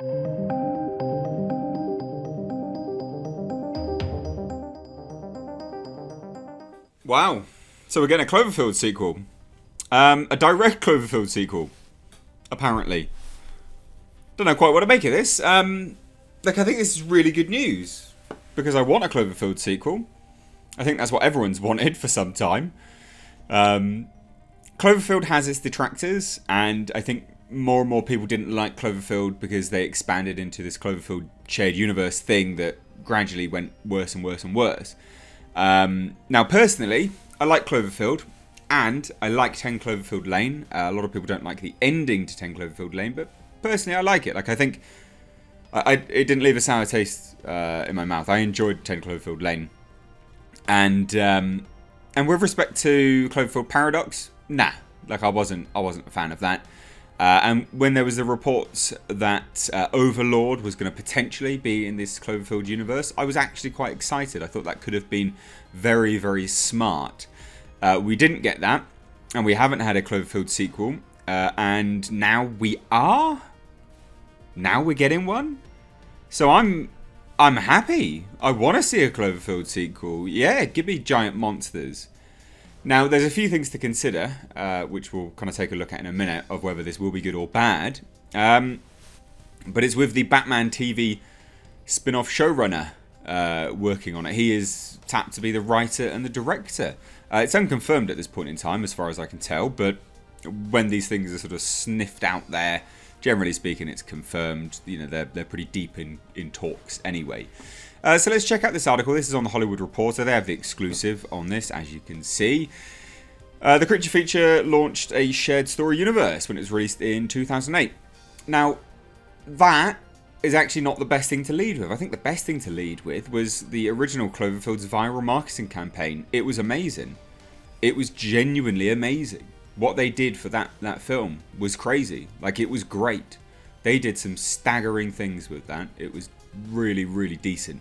Wow. So we're getting a Cloverfield sequel. A direct Cloverfield sequel, apparently. Don't know quite what to make of this. I think this is really good news. Because I want a Cloverfield sequel. I think that's what everyone's wanted for some time. Cloverfield has its detractors, and I think more and more people didn't like Cloverfield because they expanded into this Cloverfield shared universe thing that gradually went worse and worse and worse. Now, personally, I like Cloverfield, and I like 10 Cloverfield Lane. A lot of people don't like the ending to 10 Cloverfield Lane, but personally, I like it. I think it didn't leave a sour taste in my mouth. I enjoyed 10 Cloverfield Lane, and with respect to Cloverfield Paradox, nah, I wasn't a fan of that. And when there was the reports that Overlord was going to potentially be in this Cloverfield universe, I was actually quite excited. I thought that could have been very, very smart. We didn't get that, and we haven't had a Cloverfield sequel, and now we are. Now we're getting one, so I'm happy. I want to see a Cloverfield sequel. Yeah, give me giant monsters. Now, there's a few things to consider, which we'll kind of take a look at in a minute, of whether this will be good or bad. But it's with the Batman TV spin-off showrunner working on it. He is tapped to be the writer and the director. It's unconfirmed at this point in time, as far as I can tell, but when these things are sort of sniffed out there, generally speaking, it's confirmed. You know, they're pretty deep in talks anyway. So let's check out this article. This is on The Hollywood Reporter. They have the exclusive on this, as you can see. The creature feature launched a shared story universe when it was released in 2008. Now, that is actually not the best thing to lead with. I think the best thing to lead with was the original Cloverfield's viral marketing campaign. It was amazing. It was genuinely amazing. What they did for that film was crazy. It was great. They did some staggering things with that. It was really, really decent.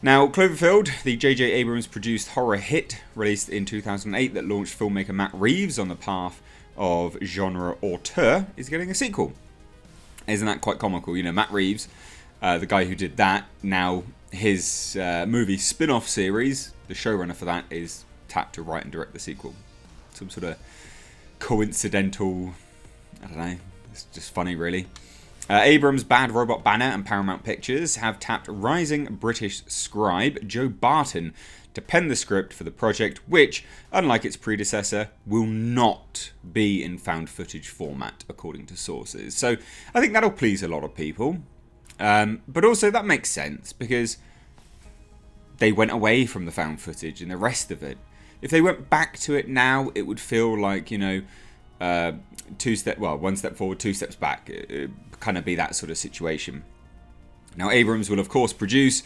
Now, Cloverfield, the J.J. Abrams-produced horror hit released in 2008 that launched filmmaker Matt Reeves on the path of genre auteur, is getting a sequel. Isn't that quite comical? You know, Matt Reeves, the guy who did that, now his movie spin-off series, the showrunner for that, is tapped to write and direct the sequel. Some sort of coincidental, I don't know, it's just funny really. Abrams' Bad Robot banner and Paramount Pictures have tapped rising British scribe Joe Barton to pen the script for the project, which, unlike its predecessor, will not be in found footage format, according to sources. So I think that'll please a lot of people. But also that makes sense, because they went away from the found footage and the rest of it. If they went back to it now, it would feel like, you know, one step forward, two steps back. It kind of be that sort of situation. Now, Abrams will, of course, produce.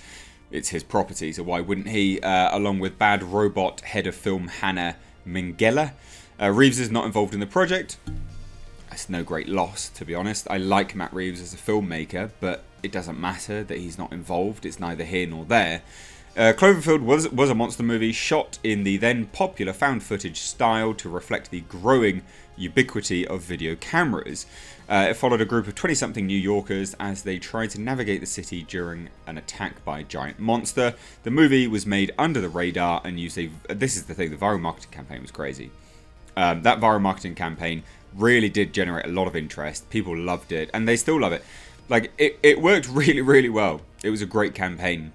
It's his property, so why wouldn't he? Along with Bad Robot head of film Hannah Minghella. Reeves is not involved in the project. That's no great loss, to be honest. I like Matt Reeves as a filmmaker, but it doesn't matter that he's not involved. It's neither here nor there. Cloverfield was a monster movie shot in the then popular found footage style to reflect the growing ubiquity of video cameras. It followed a group of 20-something New Yorkers as they tried to navigate the city during an attack by a giant monster. The movie was made under the radar and used this is the thing, the viral marketing campaign was crazy. That viral marketing really did generate a lot of interest. People loved it, and they still love it. It worked really, really well. It was a great campaign.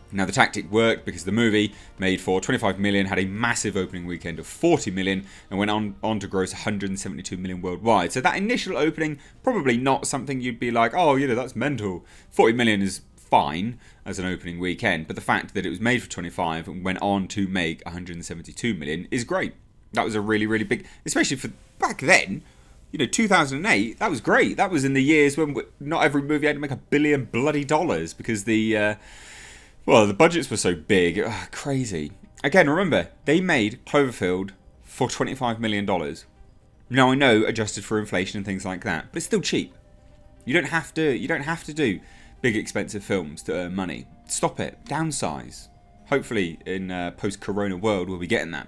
Now, the tactic worked because the movie, made for $25 million, had a massive opening weekend of $40 million and went on to gross $172 million worldwide. So that initial opening, probably not something you'd be like, oh, you know, that's mental. $40 million is fine as an opening weekend, but the fact that it was made for 25 and went on to make $172 million is great. That was a really, really big, especially for back then. You know, 2008, that was great. That was in the years when not every movie had to make $1 billion bloody dollars because the budgets were so big. Crazy. Again, remember, they made Cloverfield for $25 million. Now, I know, adjusted for inflation and things like that, but it's still cheap. You don't have to do big, expensive films to earn money. Stop it. Downsize. Hopefully, in a post-corona world, we'll be getting that.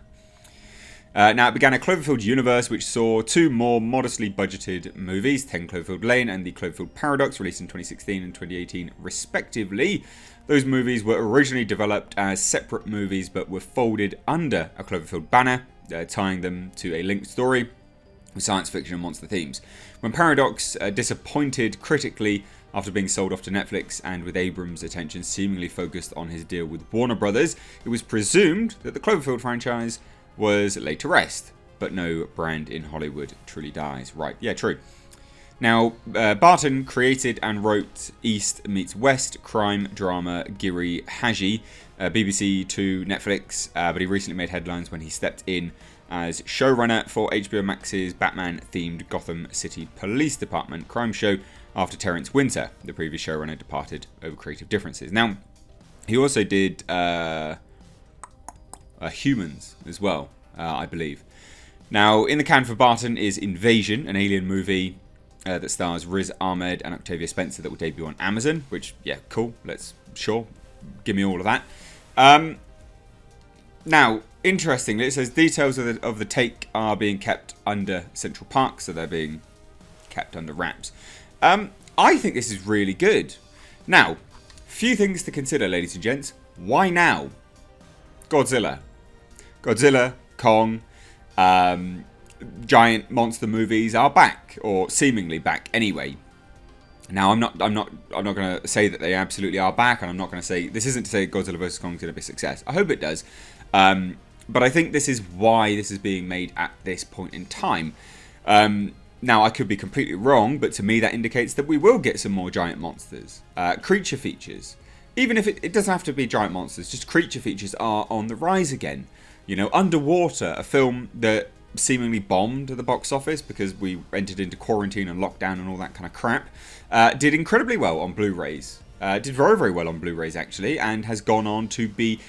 Now, it began a Cloverfield universe, which saw 2 more modestly budgeted movies, 10 Cloverfield Lane and The Cloverfield Paradox, released in 2016 and 2018, respectively. Those movies were originally developed as separate movies, but were folded under a Cloverfield banner, tying them to a linked story with science fiction and monster themes. When Paradox disappointed critically after being sold off to Netflix, and with Abrams' attention seemingly focused on his deal with Warner Brothers, it was presumed that the Cloverfield franchise was laid to rest. But no brand in Hollywood truly dies. Right, yeah, true. Now, Barton created and wrote East Meets West, crime drama Giri Haji, BBC to Netflix, but he recently made headlines when he stepped in as showrunner for HBO Max's Batman-themed Gotham City Police Department crime show after Terrence Winter, the previous showrunner, departed over creative differences. Now, he also did Humans as well, I believe. Now, in the can for Barton is Invasion, an alien movie that stars Riz Ahmed and Octavia Spencer that will debut on Amazon, which, yeah, cool, sure, give me all of that. Now, interestingly, it says details of the take are being kept under Central Park, so they're being kept under wraps. I think this is really good. Now, few things to consider, ladies and gents. Why now? Godzilla, Kong, giant monster movies are back, or seemingly back anyway. Now, I'm not going to say that they absolutely are back, and I'm not going to say this isn't to say Godzilla vs Kong is going to be a success. I hope it does, but I think this is why this is being made at this point in time. Now, I could be completely wrong, but to me that indicates that we will get some more giant monsters, creature features. Even if it doesn't have to be giant monsters, just creature features are on the rise again. You know, Underwater, a film that seemingly bombed at the box office because we entered into quarantine and lockdown and all that kind of crap, did incredibly well on Blu-rays. Did very, very well on Blu-rays, actually, and has gone on to be,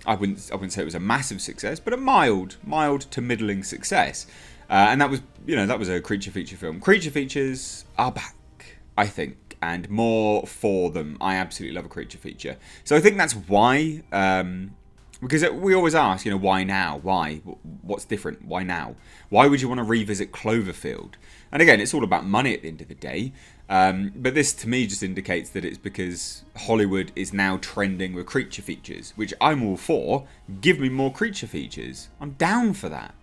I wouldn't say it was a massive success, but a mild to middling success. And that was a creature feature film. Creature features are back, I think, and more for them. I absolutely love a creature feature. So I think that's why, because we always ask, why now? Why? What's different? Why now? Why would you want to revisit Cloverfield? And again, it's all about money at the end of the day. But this, to me, just indicates that it's because Hollywood is now trending with creature features, which I'm all for. Give me more creature features. I'm down for that.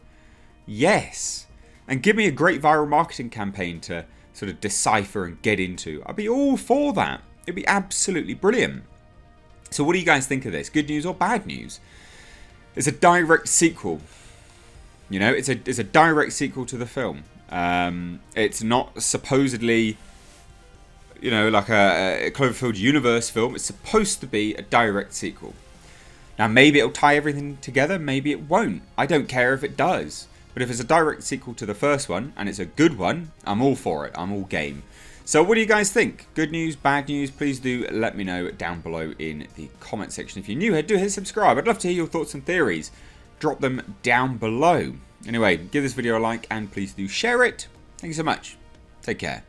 Yes. And give me a great viral marketing campaign to sort of decipher and get into. I'd be all for that. It'd be absolutely brilliant. So what do you guys think of this? Good news or bad news? It's a direct sequel. It's a direct sequel to the film. It's not supposedly, like a Cloverfield universe film. It's supposed to be a direct sequel. Now, maybe it'll tie everything together. Maybe it won't. I don't care if it does. But if it's a direct sequel to the first one, and it's a good one, I'm all for it. I'm all game. So what do you guys think? Good news, bad news? Please do let me know down below in the comment section. If you're new here, do hit subscribe. I'd love to hear your thoughts and theories. Drop them down below. Anyway, give this video a like and please do share it. Thank you so much. Take care.